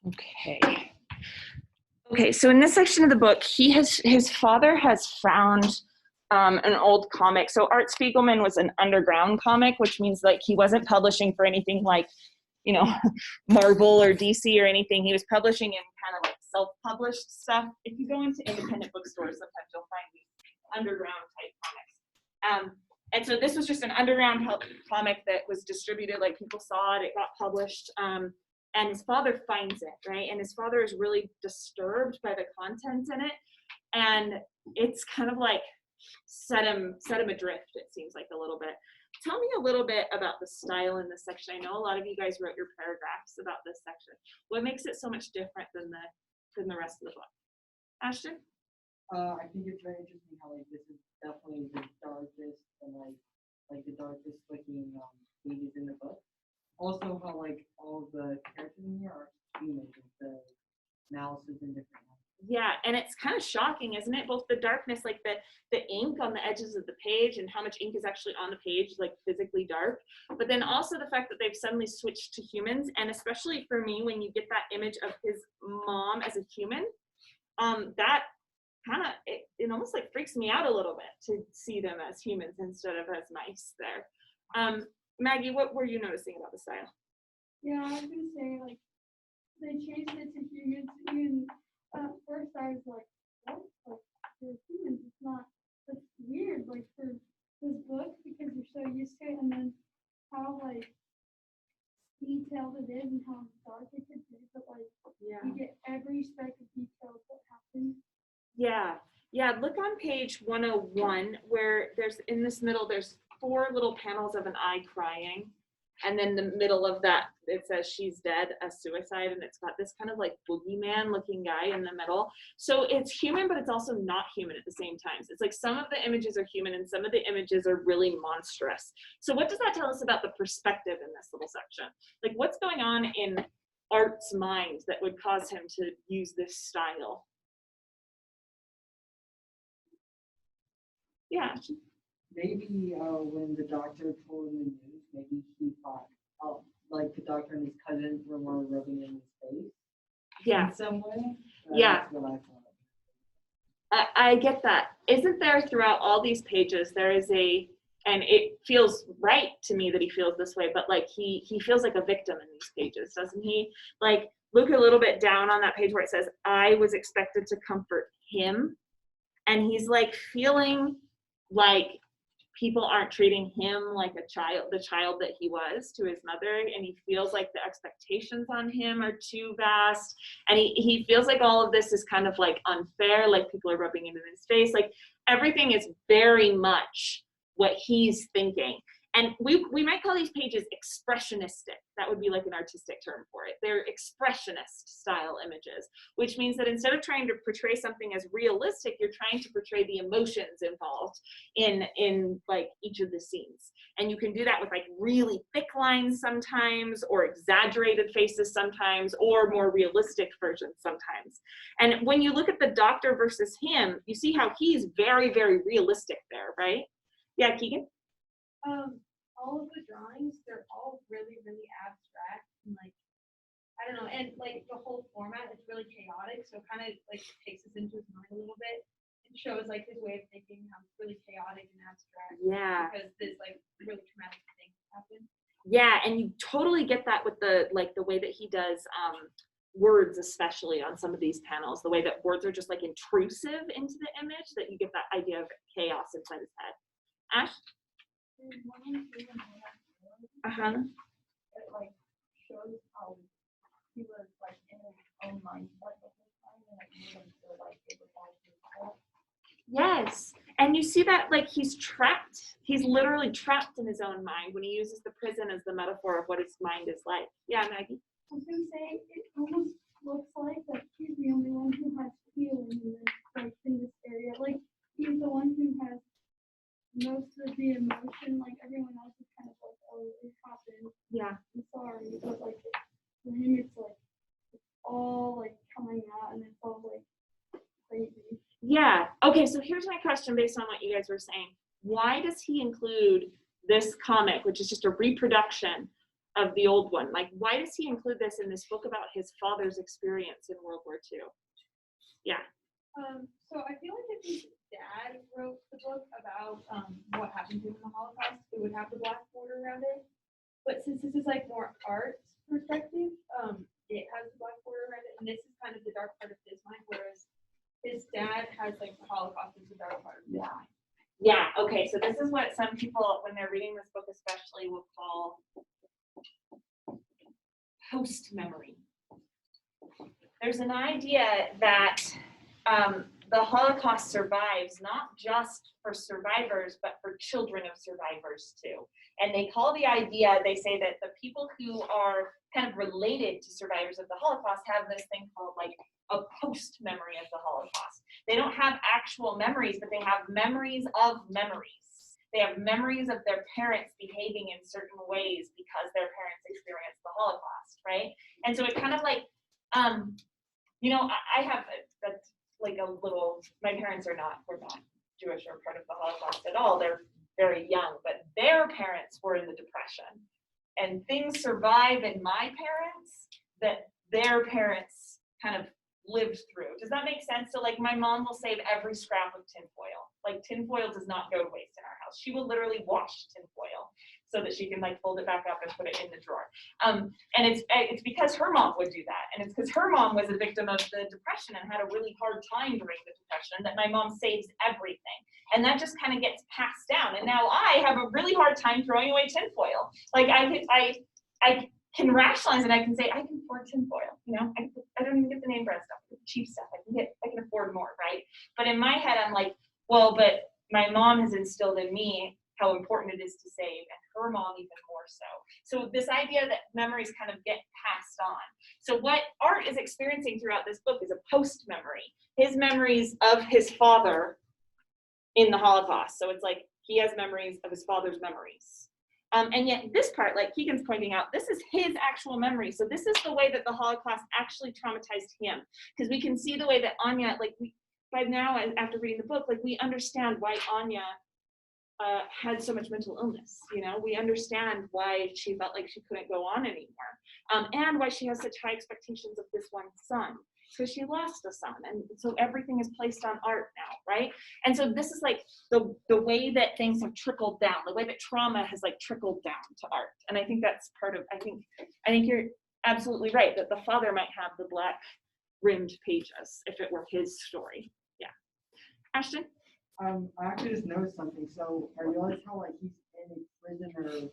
Okay. Okay, so in this section of the book, his father has found an old comic. So Art Spiegelman was an underground comic, which means like he wasn't publishing for anything like, you know, Marvel or DC or anything. He was publishing in kind of like self-published stuff. If you go into independent bookstores, sometimes you'll find these underground type comics. And so this was just an underground comic that was distributed, like people saw it, it got published. And his father finds it, right? And his father is really disturbed by the content in it. And it's kind of like set him adrift, it seems like a little bit. Tell me a little bit about the style in this section. I know a lot of you guys wrote your paragraphs about this section. What makes it so much different than the rest of the book? Ashton? I think it's very interesting how like this is definitely the darkest and like the darkest looking pages in the book. Also how like all the characters in here are human with the mouses and different ones. Yeah, and it's kind of shocking, isn't it? Both the darkness, like the ink on the edges of the page and how much ink is actually on the page, like physically dark. But then also the fact that they've suddenly switched to humans, and especially for me, when you get that image of his mom as a human, that kind of, it almost like freaks me out a little bit to see them as humans instead of as mice there. Maggie, what were you noticing about the style? Yeah, I was gonna say like they changed it to humans. Even first I was like, what? Like they're humans? It's not. That's weird. Like for this book because you're so used to it, and then how like detailed it is and how dark it could be. But like you get every speck of detail of what happens. Yeah. Look on page 101 where there's in this middle there's 4 little panels of an eye crying, and then the middle of that it says she's dead, a suicide, and it's got this kind of like boogeyman looking guy in the middle. So it's human, but it's also not human at the same time. It's like some of the images are human and some of the images are really monstrous. So what does that tell us about the perspective in this little section? Like what's going on in Art's mind that would cause him to use this style? Yeah. Maybe when the doctor told him the news, maybe he thought, like the doctor and his cousin were more rubbing in his face. Yeah. In some way. Yeah. That's what I thought. I get that. Isn't there throughout all these pages, there is and it feels right to me that he feels this way, but like he feels like a victim in these pages, doesn't he? Like look a little bit down on that page where it says, I was expected to comfort him. And he's like feeling like people aren't treating him like the child that he was to his mother, and he feels like the expectations on him are too vast, and he feels like all of this is kind of like unfair, like people are rubbing it in his face, like everything is very much what he's thinking. And we might call these pages expressionistic. That would be like an artistic term for it. They're expressionist style images, which means that instead of trying to portray something as realistic, you're trying to portray the emotions involved in like each of the scenes. And you can do that with like really thick lines sometimes, or exaggerated faces sometimes, or more realistic versions sometimes. And when you look at the doctor versus him, you see how he's very, very realistic there, right? Yeah, Keegan? All of the drawings, they're all really, really abstract and like, I don't know, and like the whole format is really chaotic, so kind of like takes us into his mind a little bit and shows like his way of thinking, how it's really chaotic and abstract. Yeah. Because this like really traumatic thing happened. Yeah, and you totally get that with the way that he does words, especially on some of these panels, the way that words are just like intrusive into the image, that you get that idea of chaos inside his head. Ash? Uh-huh. It like shows how he was like in his own mind the whole time, and like made him feel like it was all his fault. Yes, and you see that like he's trapped. He's literally trapped in his own mind when he uses the prison as the metaphor of what his mind is like. Yeah, Maggie? I was gonna say it almost looks like that he's the only one who has feeling in this, like in this area. Like he's the one who has most of the emotion, like everyone else is kind of like, oh, it happened. Yeah. I'm sorry. But like for him it's like it's all like coming out and it's all like crazy. Yeah. Okay, so here's my question based on what you guys were saying. Why does he include this comic, which is just a reproduction of the old one. Like, why does he include this in this book about his father's experience in World War II? Yeah. So I feel like if his dad wrote the book about what happened to him in the Holocaust, it would have the black border around it. But since this is like more art perspective, it has the black border around it, and this is kind of the dark part of his mind, whereas his dad has like the Holocaust is the dark part of his mind. Yeah, okay, so this is what some people, when they're reading this book especially, will call post-memory. There's an idea that the Holocaust survives not just for survivors, but for children of survivors too. And they call the idea, they say that the people who are kind of related to survivors of the Holocaust have this thing called like a post-memory of the Holocaust. They don't have actual memories, but they have memories of memories. They have memories of their parents behaving in certain ways because their parents experienced the Holocaust, right? And so it kind of like, you know, I have that's like a little, my parents were not Jewish or part of the Holocaust at all. They're very young, but their parents were in the Depression. And things survive in my parents that their parents kind of lived through. Does that make sense? So like my mom will save every scrap of tinfoil. Like tinfoil does not go to waste in our house. She will literally wash tinfoil so that she can like fold it back up and put it in the drawer. And it's because her mom would do that. And it's because her mom was a victim of the Depression and had a really hard time during the Depression that my mom saves everything. And that just kind of gets passed down. And now I have a really hard time throwing away tinfoil. Like I can rationalize it. I can say, I can afford tinfoil, you know, I don't even get the name brand stuff, the cheap stuff. I can afford more, right? But in my head, I'm like, well, but my mom has instilled in me how important it is to save, and her mom even more so. So this idea that memories kind of get passed on. So what Art is experiencing throughout this book is a post-memory. His memories of his father in the Holocaust. So it's like he has memories of his father's memories. And yet this part, like Keegan's pointing out, this is his actual memory. So this is the way that the Holocaust actually traumatized him. Because we can see the way that Anya, like by now, after reading the book, like we understand why Anya had so much mental illness. You know, we understand why she felt like she couldn't go on anymore, and why she has such high expectations of this one son. Because she lost a son, and so everything is placed on Art now, right? And so this is like the way that things have trickled down, the way that trauma has like trickled down to Art. And I think that's part of. I think you're absolutely right that the father might have the black rimmed pages if it were his story. Yeah, Ashton. I actually just noticed something. So I realized how like he's in a prisoner,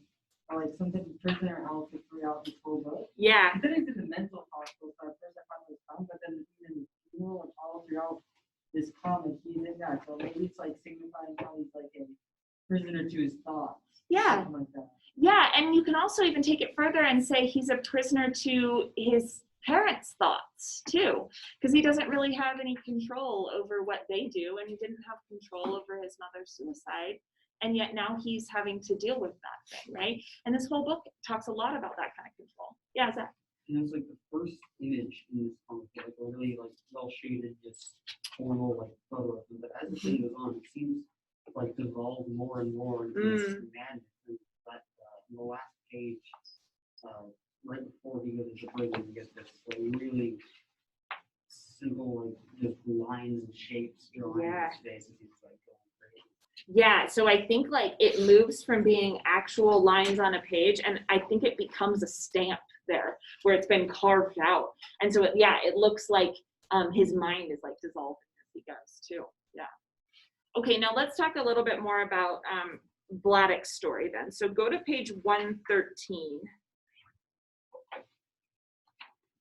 or like some type of prisoner outfit throughout this whole book. Yeah. He said he's in the mental hospital, so at first I thought it was fun, but then even more like all throughout this comic, he's in that. So maybe it's like signifying how he's like a prisoner to his thoughts. Yeah. Something like that. Yeah, and you can also even take it further and say he's a prisoner to his parents' thoughts too, because he doesn't really have any control over what they do, and he didn't have control over his mother's suicide, and yet now he's having to deal with that thing, right? And this whole book talks a lot about that kind of control. Yeah, Zach. And it's like the first image in this comic, like a really like well shaded, just formal like photo of him. But as the thing goes on, it seems like devolve more and more into this madness. And that in the last page, right before he goes into prison, you get this like really simple like just lines and shapes drawn in his face as he's like going crazy. Yeah, so I think like it moves from being actual lines on a page, and I think it becomes a stamp there where it's been carved out. And so it looks like his mind is like dissolving as he goes too. Yeah. Okay, now let's talk a little bit more about Vladek's story then. So go to page 113.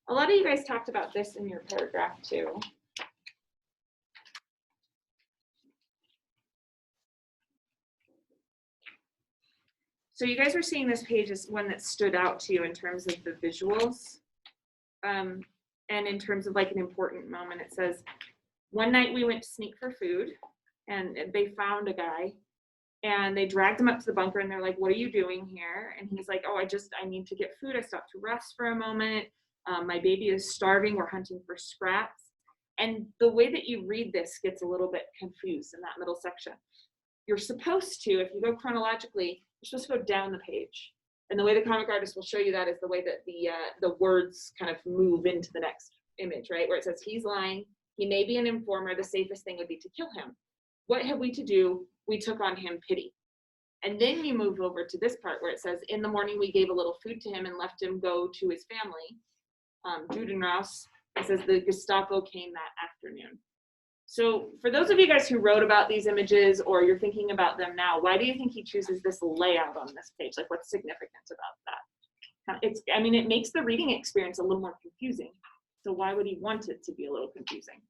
A lot of you guys talked about this in your paragraph too. So you guys were seeing this page as one that stood out to you in terms of the visuals, and in terms of like an important moment. It says, one night we went to sneak for food, and they found a guy, and they dragged him up to the bunker, and they're like, what are you doing here? And he's like, oh, I need to get food. I stopped to rest for a moment. My baby is starving. We're hunting for scraps. And the way that you read this gets a little bit confused in that middle section. You're supposed to, if you go chronologically, you're supposed to go down the page. And the way the comic artist will show you that is the way that the words kind of move into the next image, right? Where it says, he's lying, he may be an informer, the safest thing would be to kill him. What have we to do? We took on him pity. And then you move over to this part where it says, in the morning we gave a little food to him and left him go to his family. Judenraus, it says the Gestapo came that afternoon. So for those of you guys who wrote about these images or you're thinking about them now, why do you think he chooses this layout on this page? Like, what's significant about that? I mean, it makes the reading experience a little more confusing. So why would he want it to be a little confusing?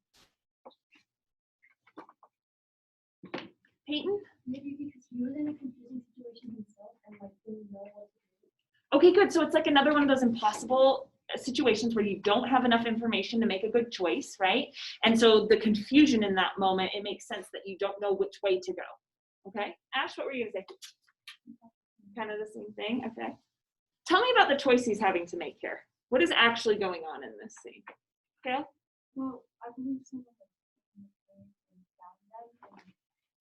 Peyton? Maybe because he was in a confusing situation himself and like didn't know what to do. Okay, good. So it's like another one of those impossible situations where you don't have enough information to make a good choice, right? And so the confusion in that moment, it makes sense that you don't know which way to go. Okay, Ash, what were you gonna say? Kind of the same thing. Okay. Tell me about the choice he's having to make here. What is actually going on in this scene? Okay. Well, I believe someone and found them and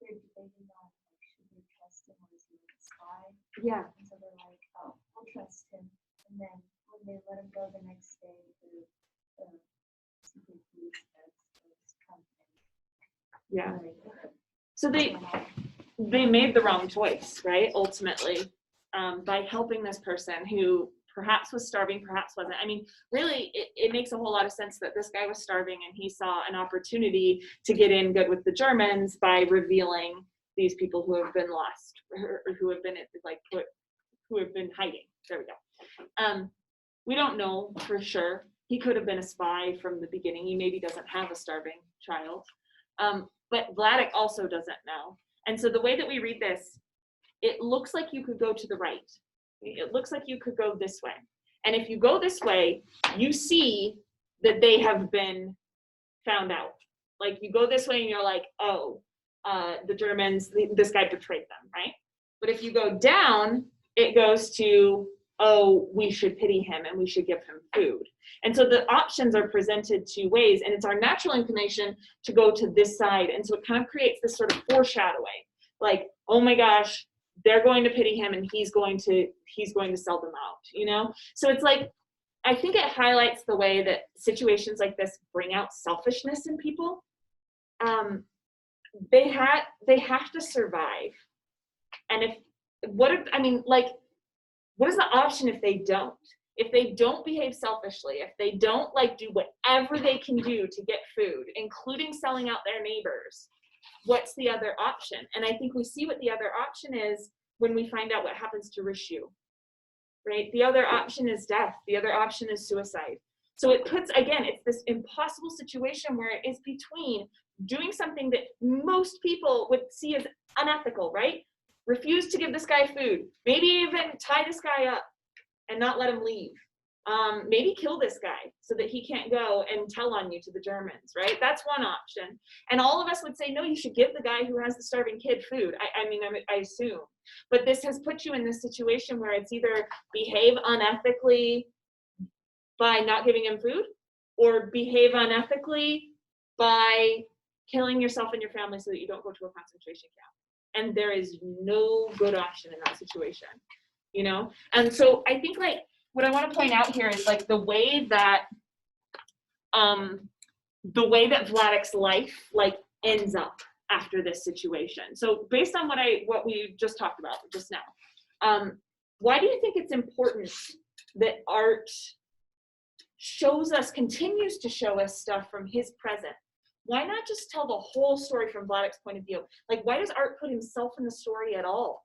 they're debating on like should they trust him or is he like a spy? Yeah. And so they're like, oh, we'll trust him. And then when they let him go the next day, the secret police guys come Yeah. and like, So they made the wrong choice, right? Ultimately, by helping this person who perhaps was starving, perhaps wasn't. I mean, really, it makes a whole lot of sense that this guy was starving and he saw an opportunity to get in good with the Germans by revealing these people who have been lost, or who have been who have been hiding. There we go. We don't know for sure. He could have been a spy from the beginning. He maybe doesn't have a starving child. But Vladek also doesn't know. And so the way that we read this, it looks like you could go to the right. It looks like you could go this way. And if you go this way, you see that they have been found out. Like you go this way and you're like, oh, the Germans, this guy betrayed them, right? But if you go down, it goes to, oh, we should pity him and we should give him food. And so the options are presented two ways, and it's our natural inclination to go to this side. And so it kind of creates this sort of foreshadowing, like, oh my gosh, they're going to pity him and he's going to sell them out, you know? So it's like, I think it highlights the way that situations like this bring out selfishness in people. They have to survive. And what is the option if they don't? If they don't behave selfishly, if they don't like do whatever they can do to get food, including selling out their neighbors, what's the other option? And I think we see what the other option is when we find out what happens to Rishu, right? The other option is death. The other option is suicide. So it puts, again, it's this impossible situation where it is between doing something that most people would see as unethical, right? Refuse to give this guy food, maybe even tie this guy up and not let him leave. Maybe kill this guy so that he can't go and tell on you to the Germans, right? That's one option. And all of us would say, no, you should give the guy who has the starving kid food. I assume. But this has put you in this situation where it's either behave unethically by not giving him food, or behave unethically by killing yourself and your family so that you don't go to a concentration camp. And there is no good option in that situation, you know? And so I think like, what I want to point out here is like the way that Vladek's life like ends up after this situation. So based on what we just talked about just now, why do you think it's important that art continues to show us stuff from his present? Why not just tell the whole story from Vladek's point of view? Like, why does art put himself in the story at all?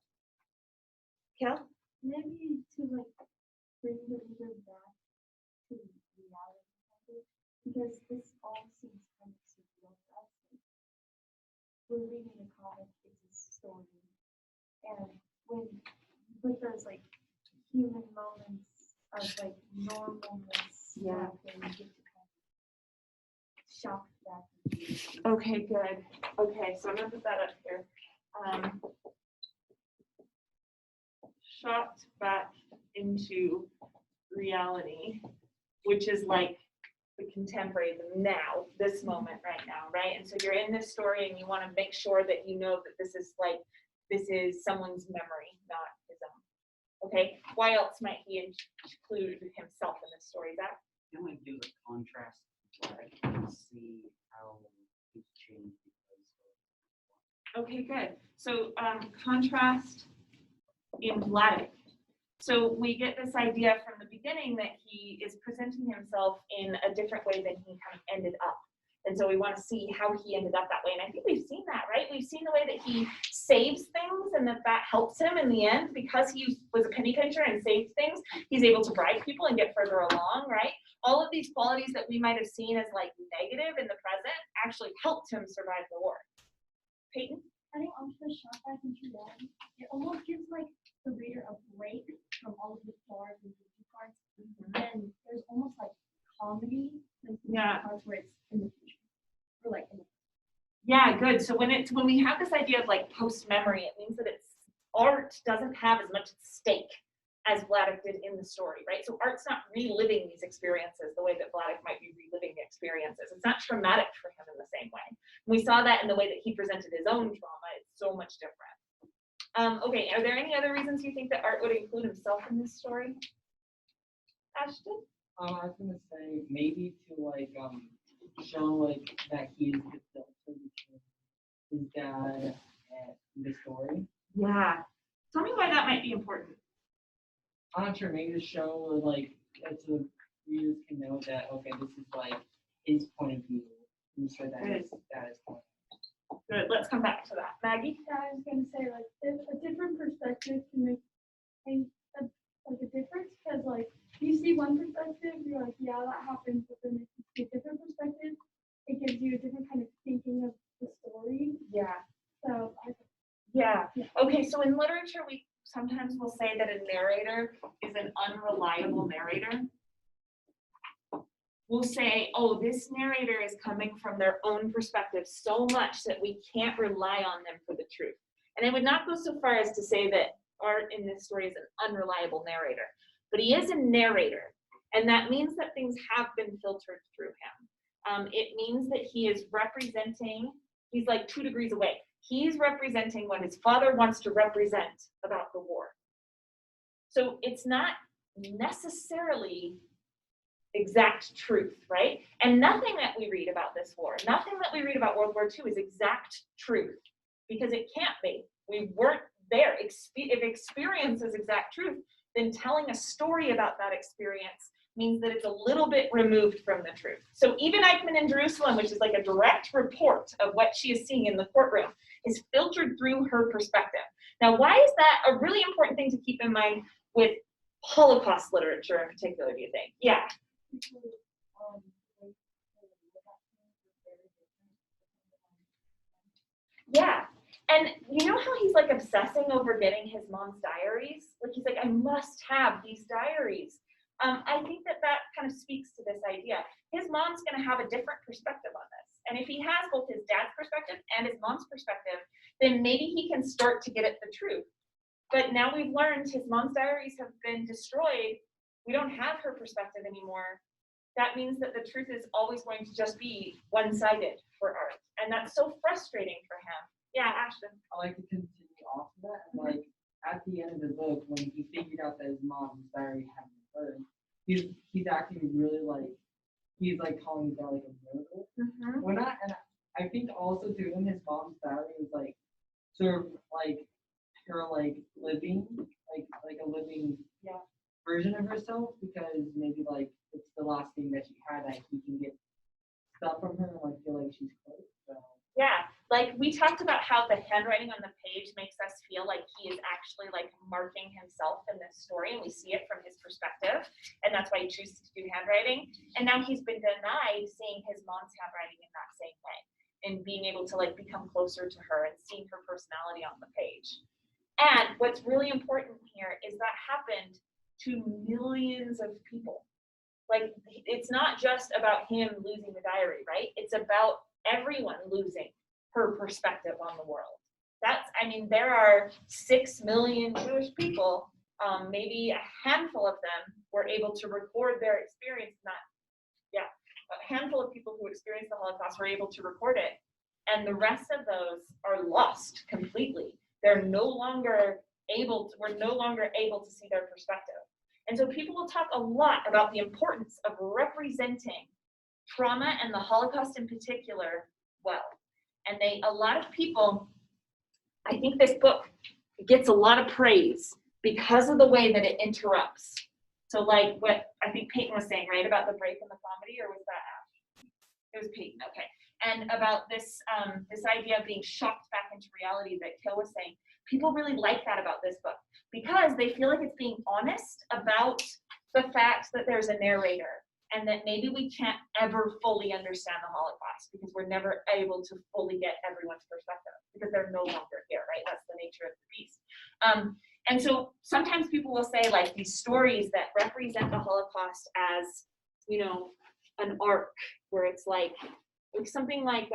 Kel? maybe to like bring the reader back to reality, because this all seems kind of surreal to us. We're reading a comic, it's a story, and with those like human moments of like normalness, Yeah. then we get to kind of shock that. Okay, good. Okay, so I'm gonna put that up here. Shocked back into reality, which is like the contemporary, the now, this moment right now, right? And so you're in this story and you want to make sure that you know that this is someone's memory, not his own. Okay, why else might he include himself in this story, Zach? You might do the contrast and see how he's changed because Okay, good. So contrast in Vladimir. So we get this idea from the beginning that he is presenting himself in a different way than he kind of ended up. And so we want to see how he ended up that way. And I think we've seen that, right? We've seen the way that he saves things and that helps him in the end because he was a penny pincher and saved things. He's able to bribe people and get further along, right? All of these qualities that we might have seen as like negative in the present actually helped him survive the war. Peyton? I think onto the shot back into reality, it almost gives like the reader a break from all of the stars and Disney parts. And there's almost like comedy and Yeah. parts where it's in the future. Or like in the Yeah, good. So when we have this idea of like post memory, it means that art doesn't have as much at stake as Vladek did in the story, right? So art's not reliving these experiences the way that Vladek might be reliving the experiences. It's not traumatic for him in the same way. We saw that in the way that he presented his own trauma. It's so much different. Okay, are there any other reasons you think that art would include himself in this story? Ashton? I was gonna say maybe to like show like that he is the filter between his dad and the story. Yeah. Tell me why that might be important. I'm not sure, maybe to show like that so the readers can know that okay, this is like his point of view. And so that is point. Good. Let's come back to that. Maggie? Yeah, I was gonna say like if a different perspective can make a difference because like you see one perspective, you're like, yeah, that happened, but then if you see a different perspective, it gives you a different kind of thinking of the story. Yeah. So Yeah. Okay, so in literature, we sometimes will say that a narrator is an unreliable narrator. We'll say, oh, this narrator is coming from their own perspective so much that we can't rely on them for the truth. And I would not go so far as to say that art in this story is an unreliable narrator, but he is a narrator. And that means that things have been filtered through him. It means that he is representing, he's like 2 degrees away. He's representing what his father wants to represent about the war. So it's not necessarily exact truth, right? And nothing that we read about this war, nothing that we read about World War II is exact truth, because it can't be. We weren't there. If experience is exact truth, then telling a story about that experience means that it's a little bit removed from the truth. So even Eichmann in Jerusalem, which is like a direct report of what she is seeing in the courtroom, is filtered through her perspective. Now, why is that a really important thing to keep in mind with Holocaust literature in particular, do you think? Yeah. Yeah. And you know how he's like obsessing over getting his mom's diaries? Like he's like, I must have these diaries. I think that kind of speaks to this idea. His mom's going to have a different perspective on this. And if he has both his dad's perspective and his mom's perspective, then maybe he can start to get at the truth. But now we've learned his mom's diaries have been destroyed. We don't have her perspective anymore. That means that the truth is always going to just be one-sided for art. And that's so frustrating for him. Yeah, Ashton. I like to continue off of that. And like at the end of the book, when he figured out that his mom's diary hadn't been burned, he's acting really like he's like calling that like a miracle. Mm-hmm. When and I think also too in his mom's diary was like sort of like her like living like a living version of herself, because maybe like it's the last thing that she had that he can get stuff from her and like feel like she's close. So. Yeah, like we talked about how the handwriting on the page makes us feel like he is actually like marking himself in this story, and we see it from his perspective, and that's why he chooses to do handwriting. And now he's been denied seeing his mom's handwriting in that same way, and being able to like become closer to her and seeing her personality on the page. And what's really important here is that happened to millions of people. Like it's not just about him losing the diary, right? It's about everyone losing her perspective on the world. There are 6 million Jewish people, maybe a handful of them were able to record their experience, a handful of people who experienced the Holocaust were able to record it, and the rest of those are lost completely. They're no longer we're no longer able to see their perspective. And so people will talk a lot about the importance of representing trauma and the Holocaust in particular well. And a lot of people, I think this book gets a lot of praise because of the way that it interrupts. So like what I think Peyton was saying, right, about the break in the comedy, or was that Ash? It was Peyton, okay. And about this this idea of being shocked back into reality that Kill was saying. People really like that about this book because they feel like it's being honest about the fact that there's a narrator and that maybe we can't ever fully understand the Holocaust because we're never able to fully get everyone's perspective because they're no longer here, right? That's the nature of the beast. And so sometimes people will say like these stories that represent the Holocaust as, you know, an arc where it's like something like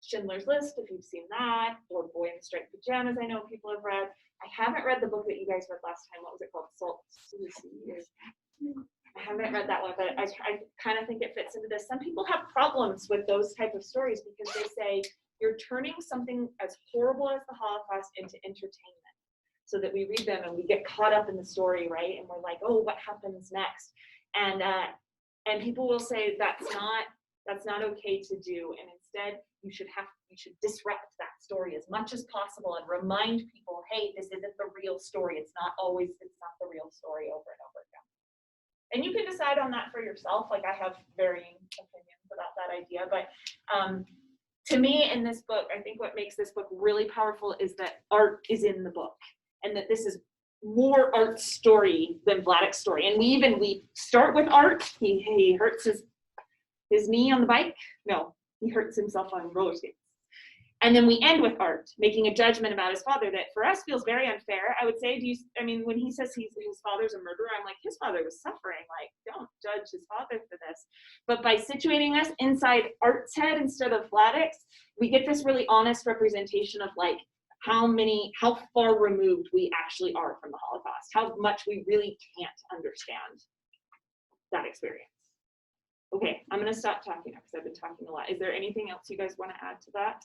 Schindler's List, if you've seen that, or Boy in the Striped Pajamas, I know people have read. I haven't read the book that you guys read last time. What was it called? Salt to the Sea. I haven't read that one, but I kind of think it fits into this. Some people have problems with those type of stories because they say you're turning something as horrible as the Holocaust into entertainment, so that we read them and we get caught up in the story, right? And we're like, oh, what happens next? And people will say that's not okay to do, and instead you should disrupt that story as much as possible and remind people, hey, this isn't the real story. It's not the real story over and over again. And you can decide on that for yourself. Like I have varying opinions about that idea, but to me in this book, I think what makes this book really powerful is that art is in the book and that this is more Art's story than Vladek's story. And we start with Art. He hurts his knee on the bike. No, he hurts himself on roller skates. And then we end with Art making a judgment about his father that for us feels very unfair. I would say, when he says his father's a murderer, I'm like, his father was suffering. Like, don't judge his father for this. But by situating us inside Art's head instead of Vladek's, we get this really honest representation of like how far removed we actually are from the Holocaust, how much we really can't understand that experience. Okay, I'm gonna stop talking now because I've been talking a lot. Is there anything else you guys want to add to that?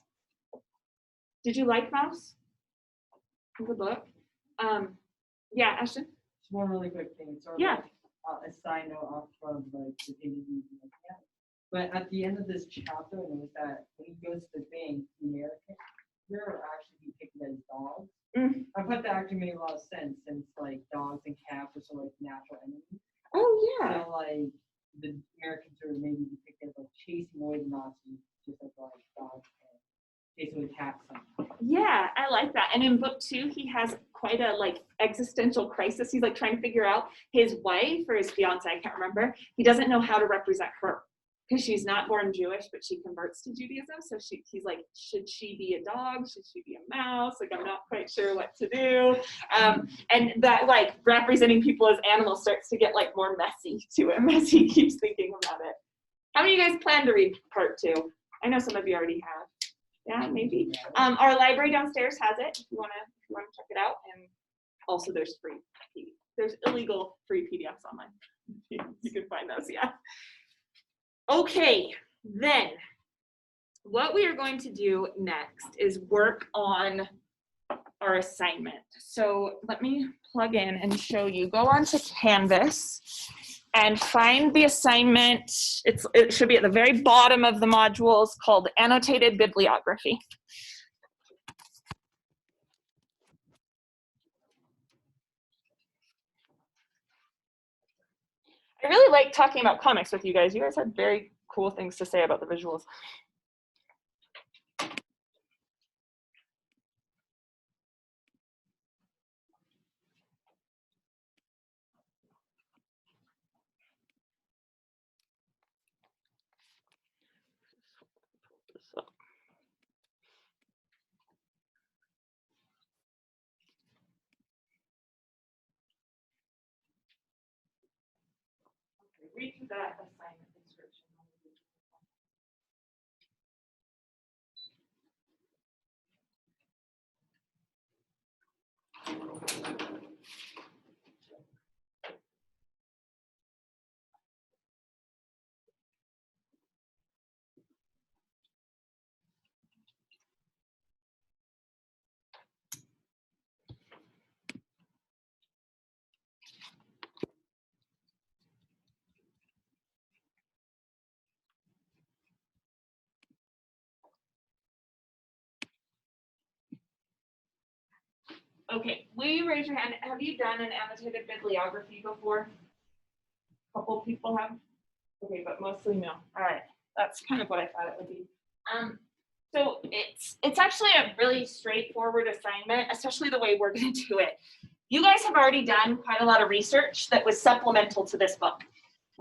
Did you like Mouse? The book? Yeah, Ashton? Just one really quick thing. Sort of Yeah. like, a side note off of like the things you can look at. But at the end of this chapter, it was that when he goes to the bank, the Americans, they're actually depicted as dogs. Mm. I thought that actually made a lot of sense since like dogs and cats are sort of like natural enemies. Oh yeah. So like the Americans are maybe depicted as like chasing away the Nazis, just like dogs and chasing away cats. Yeah, I like that. And in book 2, he has quite a like existential crisis. He's like trying to figure out his wife or his fiance, I can't remember. He doesn't know how to represent her because she's not born Jewish, but she converts to Judaism. So he's like, should she be a dog? Should she be a mouse? Like, I'm not quite sure what to do. And that like representing people as animals starts to get like more messy to him as he keeps thinking about it. How many of you guys plan to read part 2? I know some of you already have. Yeah, maybe. Our library downstairs has it if you wanna check it out. And also there's there's illegal free PDFs online. You can find those, yeah. Okay, then what we are going to do next is work on our assignment. So let me plug in and show you. Go on to Canvas and find the assignment. It should be at the very bottom of the modules called Annotated Bibliography. I really like talking about comics with you guys. You guys had very cool things to say about the visuals. Read that assignment description. Okay, will you raise your hand? Have you done an annotated bibliography before? A couple people have. Okay, but mostly no. All right, that's kind of what I thought it would be. So it's actually a really straightforward assignment, especially the way we're going to do it. You guys have already done quite a lot of research that was supplemental to this book.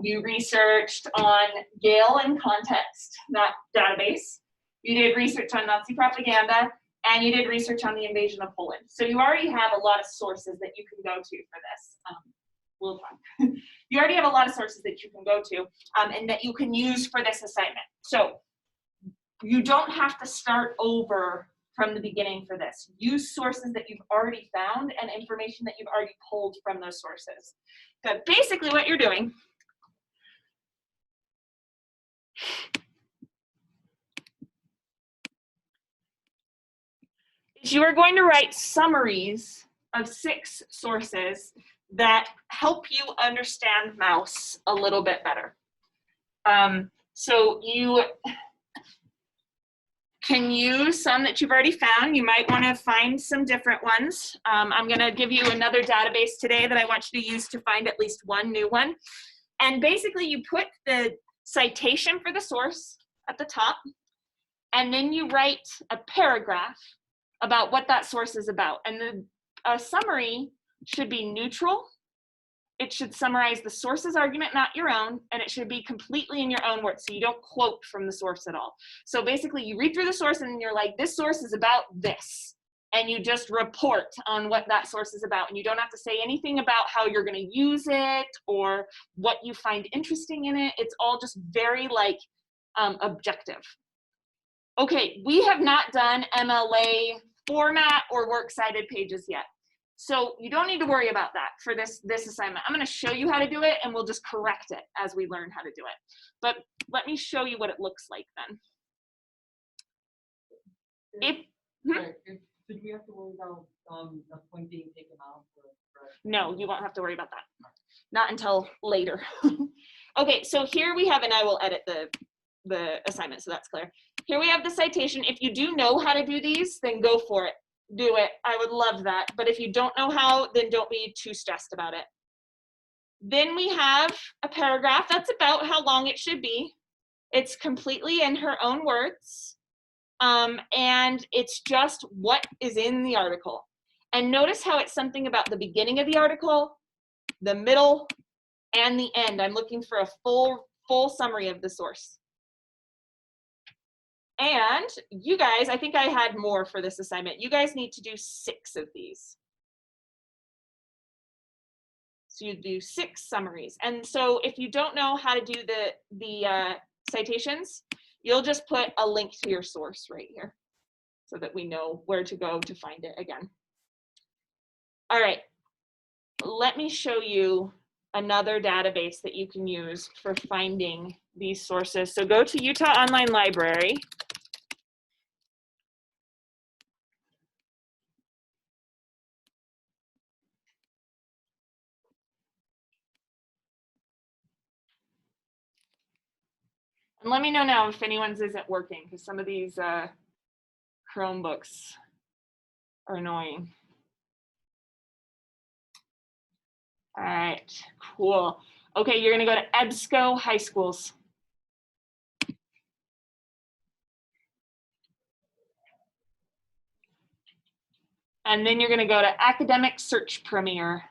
You researched on Gale and Context, that database. You did research on Nazi propaganda, and you did research on the invasion of Poland. So you already have a lot of sources that you can go to for this. We'll talk. You already have a lot of sources that you can go to and that you can use for this assignment. So you don't have to start over from the beginning for this. Use sources that you've already found and information that you've already pulled from those sources. But basically what you're doing is you are going to write summaries of 6 sources that help you understand Maus a little bit better. So you can use some that you've already found. You might want to find some different ones. I'm going to give you another database today that I want you to use to find at least one new one. And basically you put the citation for the source at the top, and then you write a paragraph about what that source is about. And a summary should be neutral. It should summarize the source's argument, not your own, and it should be completely in your own words, so you don't quote from the source at all. So basically, you read through the source and you're like, this source is about this, and you just report on what that source is about, and you don't have to say anything about how you're going to use it or what you find interesting in it. It's all just very like objective. Okay, we have not done MLA format or works cited pages yet. So you don't need to worry about that for this assignment. I'm going to show you how to do it, and we'll just correct it as we learn how to do it. But let me show you what it looks like then. Did we have to worry about the point being taken off? No, you won't have to worry about that. Not until later. Okay, so here we have, and I will edit the assignment so that's clear. Here we have the citation. If you do know how to do these, then go for it. Do it. I would love that. But if you don't know how, then don't be too stressed about it. Then we have a paragraph. That's about how long it should be. It's completely in her own words. And it's just what is in the article. And notice how it's something about the beginning of the article, the middle, and the end. I'm looking for a full summary of the source. And you guys, I think I had more for this assignment. You guys need to do 6 of these. So you do 6 summaries. And so if you don't know how to do the citations, you'll just put a link to your source right here so that we know where to go to find it again. All right, let me show you another database that you can use for finding these sources. So go to Utah Online Library. And let me know now if anyone's isn't working, because some of these Chromebooks are annoying. All right, cool. Okay, you're gonna go to EBSCO High Schools. And then you're gonna go to Academic Search Premier.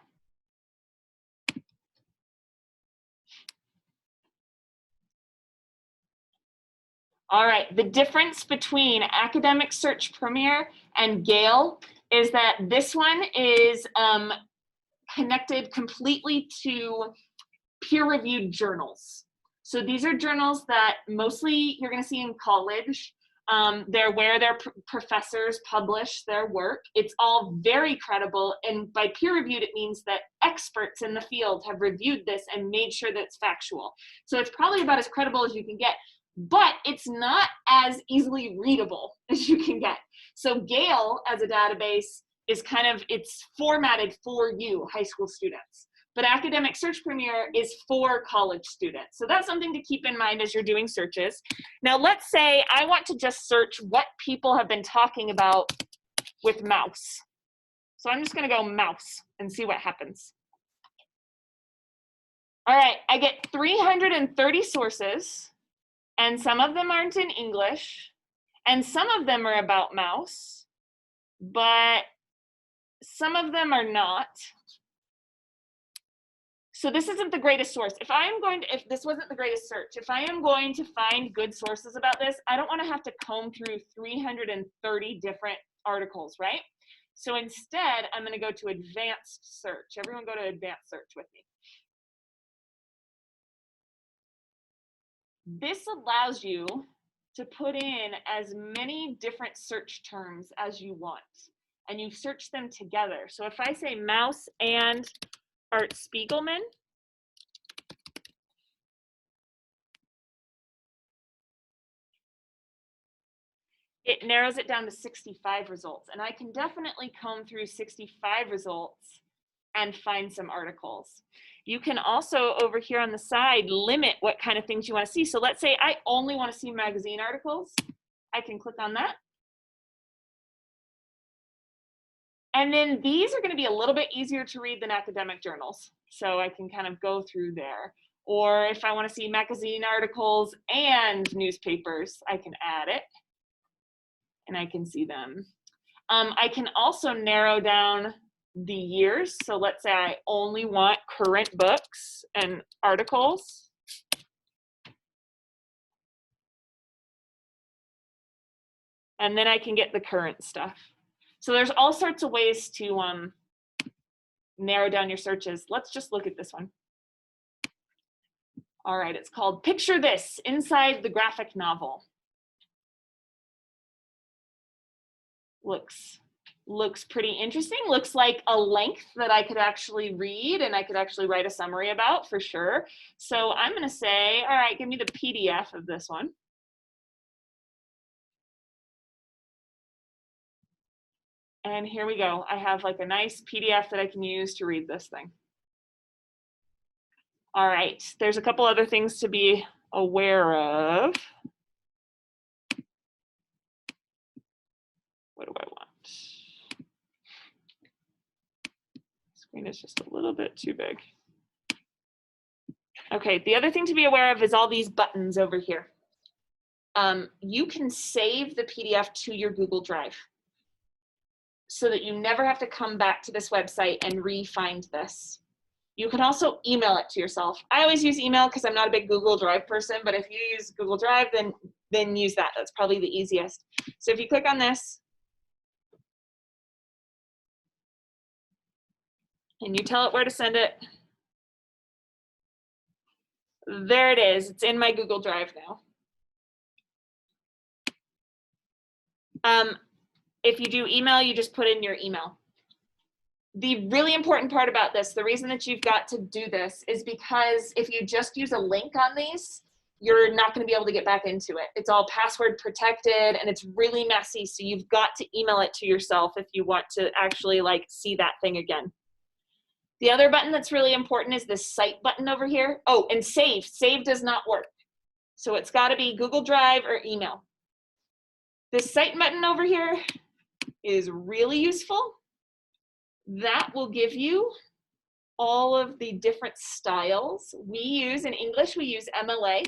All right, the difference between Academic Search Premier and Gale is that this one is connected completely to peer-reviewed journals. So these are journals that mostly you're going to see in college. They're where their professors publish their work. It's all very credible, and by peer-reviewed, it means that experts in the field have reviewed this and made sure that it's factual. So it's probably about as credible as you can get, but it's not as easily readable as you can get. So Gale, as a database, is kind of, it's formatted for you, high school students. But Academic Search Premier is for college students. So that's something to keep in mind as you're doing searches. Now let's say I want to just search what people have been talking about with Maus. So I'm just gonna go mouse and see what happens. All right, I get 330 sources, and some of them aren't in English, and some of them are about mouse, but some of them are not. So this isn't the greatest source. If this wasn't the greatest search, if I am going to find good sources about this, I don't want to have to comb through 330 different articles, right? So instead, I'm going to go to advanced search. Everyone go to advanced search with me. This allows you to put in as many different search terms as you want, and you search them together. So if I say mouse and Art Spiegelman, it narrows it down to 65 results. And I can definitely comb through 65 results and find some articles. You can also, over here on the side, limit what kind of things you want to see. So let's say I only want to see magazine articles. I can click on that. And then these are going to be a little bit easier to read than academic journals. So I can kind of go through there. Or if I want to see magazine articles and newspapers, I can add it and I can see them. I can also narrow down the years. So let's say I only want current books and articles. And then I can get the current stuff. So there's all sorts of ways to narrow down your searches. Let's just look at this one. All right, it's called Picture This Inside the Graphic Novel. Looks pretty interesting. Looks like a length that I could actually read and I could actually write a summary about for sure. So I'm going to say, all right, give me the PDF of this one. And here we go. I have like a nice PDF that I can use to read this thing. All right, there's a couple other things to be aware of. What do I want? Screen is just a little bit too big. Okay, the other thing to be aware of is all these buttons over here. You can save the PDF to your Google Drive so that you never have to come back to this website and re-find this. You can also email it to yourself. I always use email because I'm not a big Google Drive person, but if you use Google Drive, then use that. That's probably the easiest. So if you click on this, and you tell it where to send it, there it is. It's in my Google Drive now. If you do email, you just put in your email. The really important part about this, the reason that you've got to do this is because if you just use a link on these, you're not going to be able to get back into it. It's all password protected and it's really messy. So you've got to email it to yourself if you want to actually like see that thing again. The other button that's really important is this Cite button over here. Oh, and Save. Save does not work. So it's got to be Google Drive or email. This Cite button over here is really useful. That will give you all of the different styles. We use, in English, we use MLA.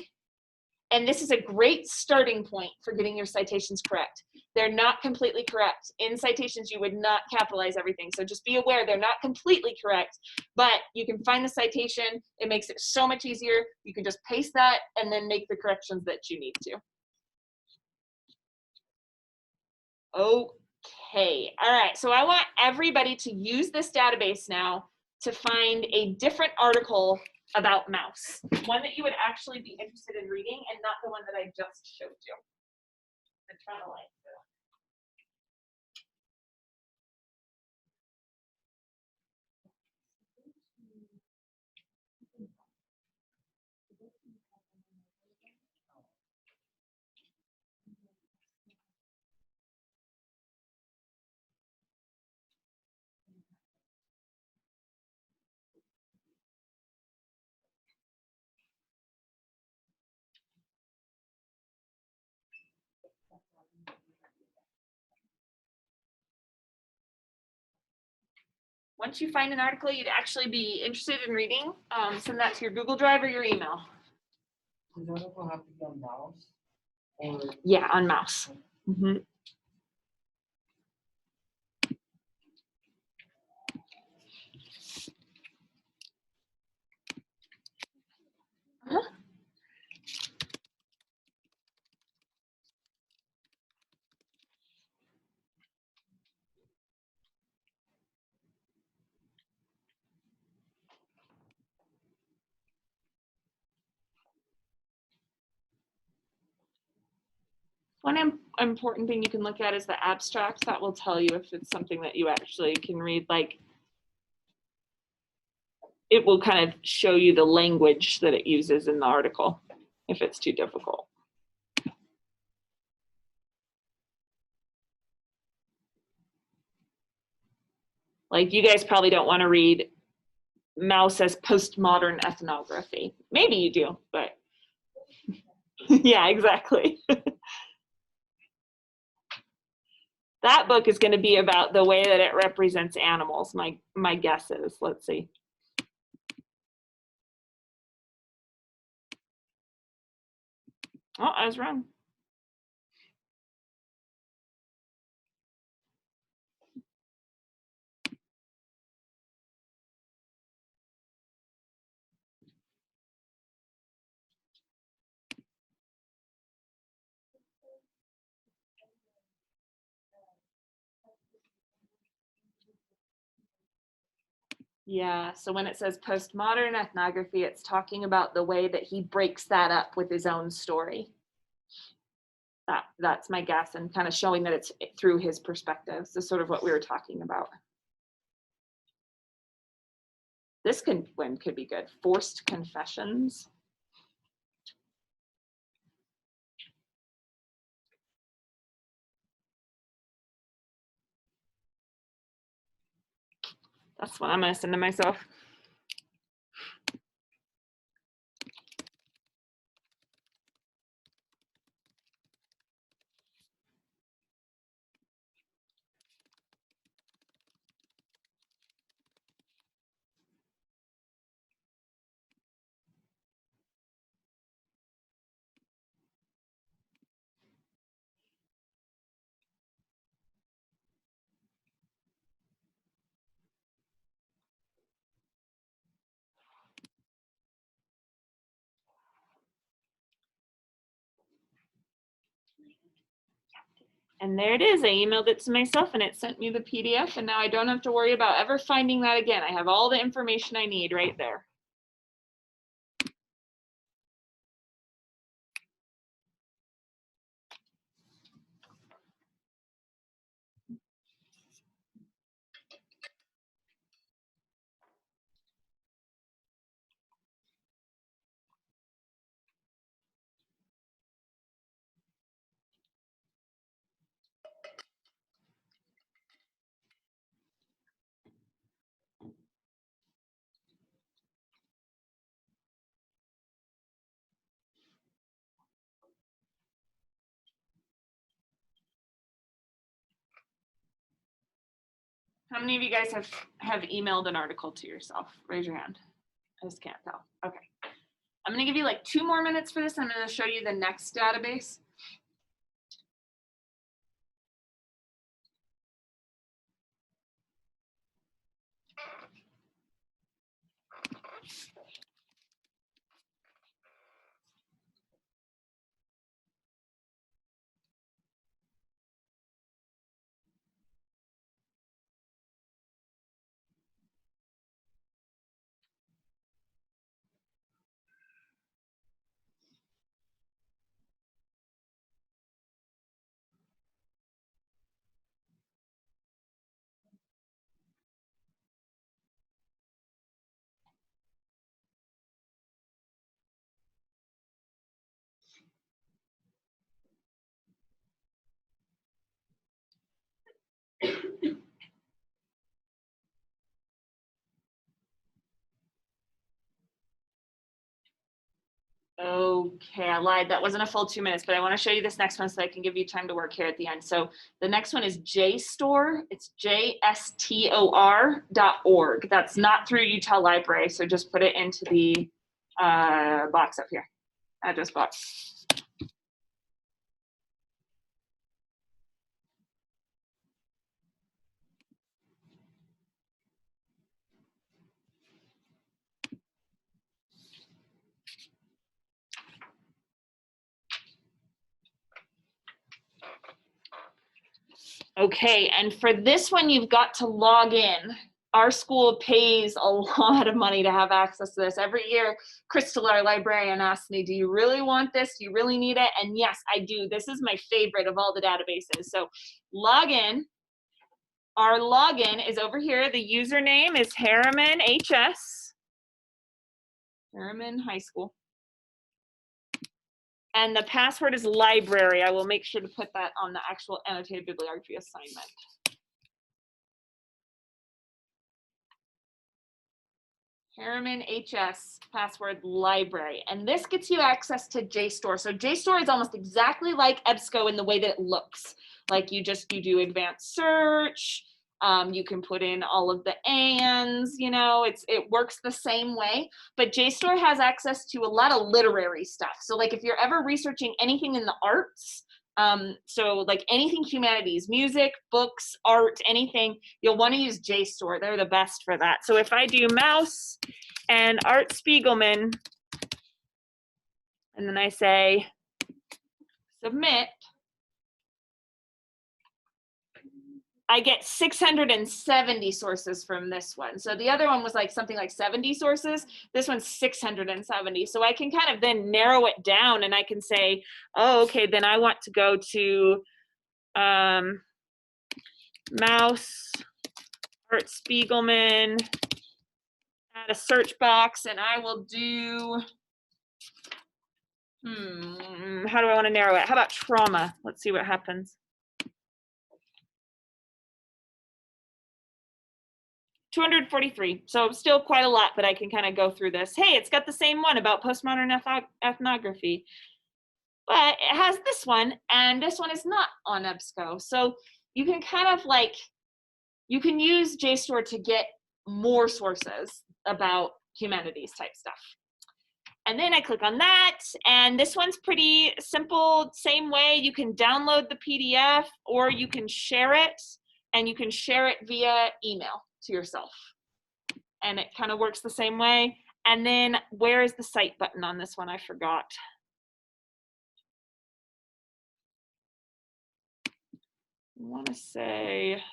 And this is a great starting point for getting your citations correct. They're not completely correct. In citations, you would not capitalize everything. So just be aware they're not completely correct, but you can find the citation. It makes it so much easier. You can just paste that and then make the corrections that you need to. Okay, all right, so I want everybody to use this database now to find a different article about mouse, one that you would actually be interested in reading and not the one that I just showed you. I'm trying to like Once you find an article you'd actually be interested in reading, send that to your Google Drive or your email. Does that article have to be on mouse? Or Yeah, on mouse. Mhm. Uh-huh. One important thing you can look at is the abstract. That will tell you if it's something that you actually can read. Like, it will kind of show you the language that it uses in the article if it's too difficult. Like, you guys probably don't want to read Mouse as postmodern ethnography. Maybe you do, but yeah, exactly. That book is going to be about the way that it represents animals. My guess is, let's see. Oh, I was wrong. Yeah, so when it says postmodern ethnography, it's talking about the way that he breaks that up with his own story. That's my guess, and kind of showing that it's through his perspective. So sort of what we were talking about. This one could be good. Forced confessions. That's what I'm gonna send to myself. And there it is. I emailed it to myself and it sent me the PDF, and now I don't have to worry about ever finding that again. I have all the information I need right there. How many of you guys have emailed an article to yourself? Raise your hand. I just can't tell. Okay. I'm gonna give you like 2 more minutes for this. I'm gonna show you the next database. Okay, I lied. That wasn't a full 2 minutes, but I want to show you this next one so I can give you time to work here at the end. So the next one is JSTOR. It's JSTOR.org. That's not through Utah Library. So just put it into the box up here, address box. Okay, and for this one, you've got to log in. Our school pays a lot of money to have access to this. Every year, Crystal, our librarian, asks me, do you really want this? Do you really need it? And yes, I do. This is my favorite of all the databases. So log in. Our login is over here. The username is Harriman HS, Harriman High School. And the password is library. I will make sure to put that on the actual annotated bibliography assignment. Harriman HS, password library. And this gets you access to JSTOR. So JSTOR is almost exactly like EBSCO in the way that it looks. Like you do advanced search. You can put in all of the ands, you know, it works the same way, but JSTOR has access to a lot of literary stuff. So like if you're ever researching anything in the arts, so like anything humanities, music, books, art, anything, you'll want to use JSTOR. They're the best for that. So if I do mouse and Art Spiegelman, and then I say submit, I get 670 sources from this one. So the other one was like something like 70 sources. This one's 670. So I can kind of then narrow it down and I can say, oh, okay, then I want to go to mouse, Art Spiegelman, add a search box, and I will do, how do I want to narrow it? How about trauma? Let's see what happens. 243, so still quite a lot, but I can kind of go through this. Hey, it's got the same one about postmodern ethnography, but it has this one, and this one is not on EBSCO. So you can kind of like, you can use JSTOR to get more sources about humanities type stuff. And then I click on that, and this one's pretty simple, same way. You can download the PDF, or you can share it, and you can share it via email to yourself. And it kind of works the same way. And then where is the cite button on this one? I forgot. I want to say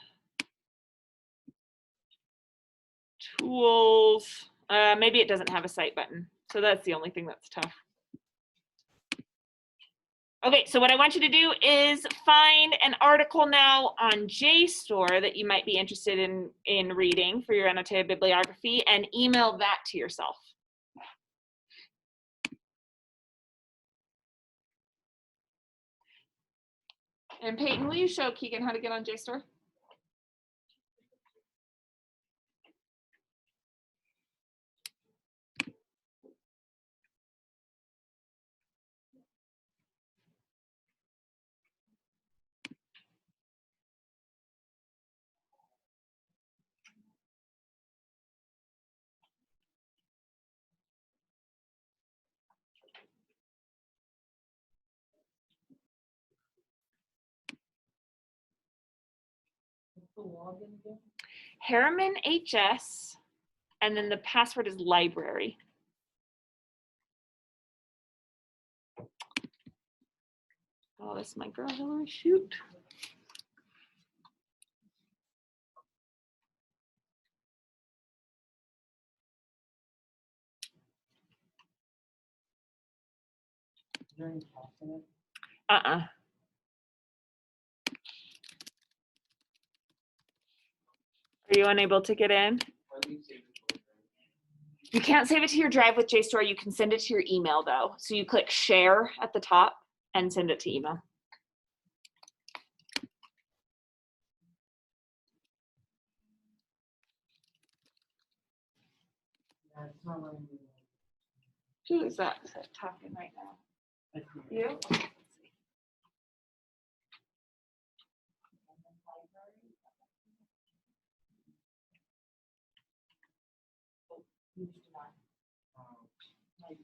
tools. Maybe it doesn't have a cite button. So that's the only thing that's tough. Okay, so what I want you to do is find an article now on JSTOR that you might be interested in reading for your annotated bibliography and email that to yourself. And Peyton, will you show Keegan how to get on JSTOR? What's the login again? Harriman HS, and then the password is library. Oh, that's my girl Hillary, shoot. Is there any cost in it? Uh-uh. Are you unable to get in? You can't save it to your drive with JSTOR. You can send it to your email though. So you click share at the top and send it to email. Yeah, it's not letting me. Who is that talking right now? You?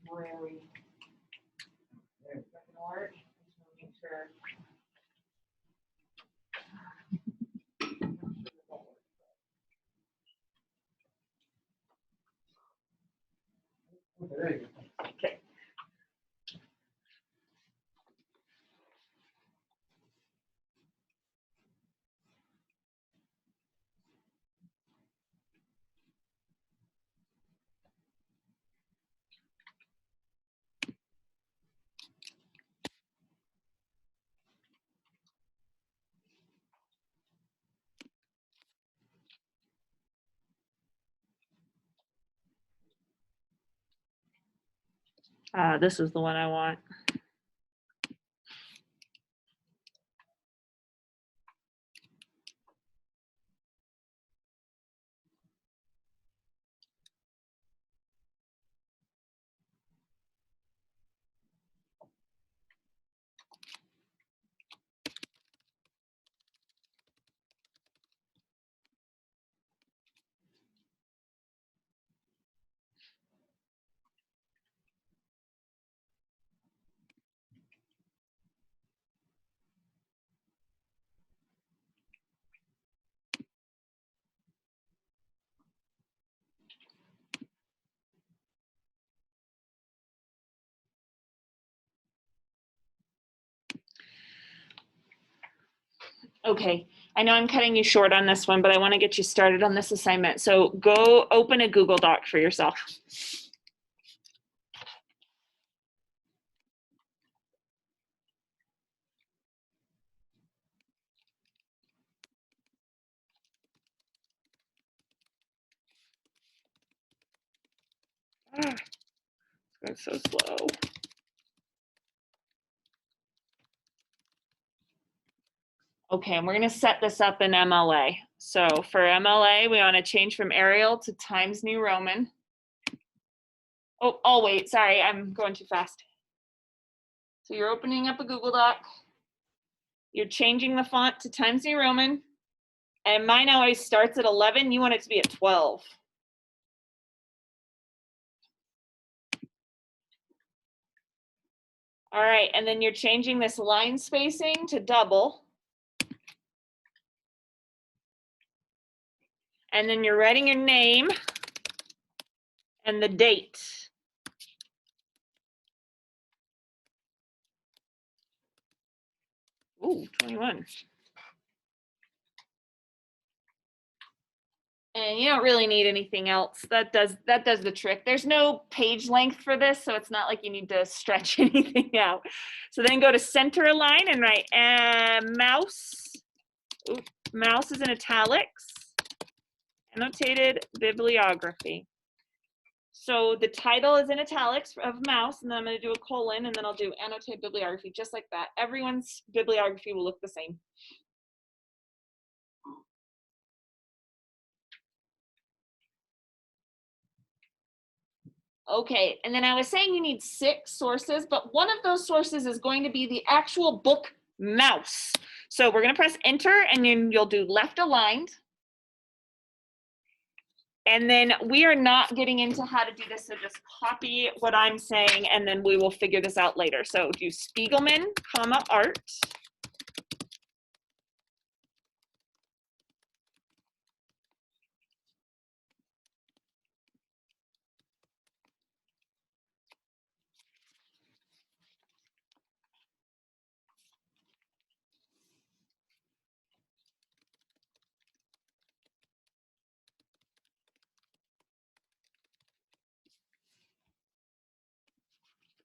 Library. Art. Just making sure. There you go. Okay. This is the one I want. Okay, I know I'm cutting you short on this one, but I want to get you started on this assignment. So go open a Google Doc for yourself. It's going so slow. Okay, and we're going to set this up in MLA. So for MLA, we want to change from Arial to Times New Roman. Oh, wait, sorry, I'm going too fast. So you're opening up a Google Doc. You're changing the font to Times New Roman. And mine always starts at 11. You want it to be at 12. All right, and then you're changing this line spacing to double. And then you're writing your name and the date. Ooh, 21. And you don't really need anything else. That does the trick. There's no page length for this, so it's not like you need to stretch anything out. So then go to center align and write mouse. Ooh, mouse is in italics. Annotated bibliography. So the title is in italics of mouse, and then I'm going to do a colon, and then I'll do annotated bibliography, just like that. Everyone's bibliography will look the same. Okay, and then I was saying you need 6 sources, but one of those sources is going to be the actual book mouse. So we're going to press enter, and then you'll do left aligned. And then we are not getting into how to do this, so just copy what I'm saying, and then we will figure this out later. So do Spiegelman, comma, art.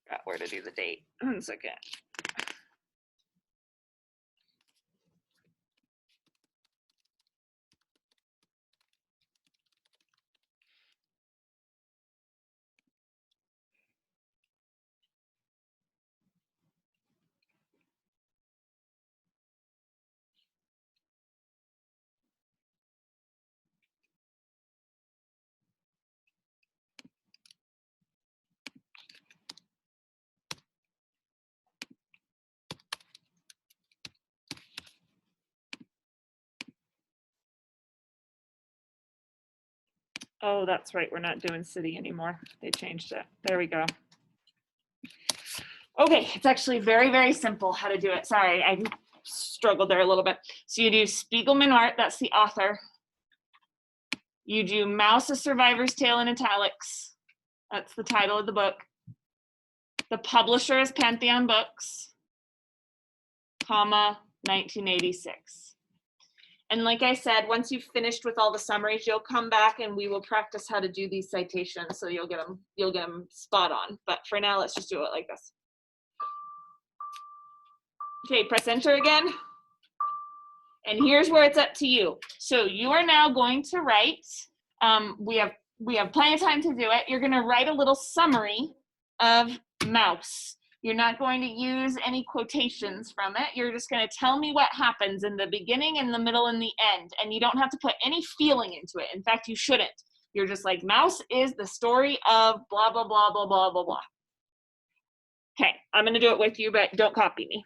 Forgot where to do the date. 1 second. Oh, that's right. We're not doing city anymore. They changed it. There we go. Okay, it's actually very, very simple how to do it. Sorry, I struggled there a little bit. So you do Spiegelman art, that's the author. You do Mouse: A Survivor's Tale in italics. That's the title of the book. The publisher is Pantheon Books, comma, 1986. And like I said, once you've finished with all the summaries, you'll come back and we will practice how to do these citations, so you'll get them spot on. But for now, let's just do it like this. Okay, press enter again. And here's where it's up to you. So you are now going to write, we have plenty of time to do it. You're gonna write a little summary of Mouse. You're not going to use any quotations from it. You're just gonna tell me what happens in the beginning, in the middle, and the end. And you don't have to put any feeling into it. In fact, you shouldn't. You're just like, Mouse is the story of blah, blah, blah, blah, blah, blah, blah. Okay, I'm gonna do it with you, but don't copy me.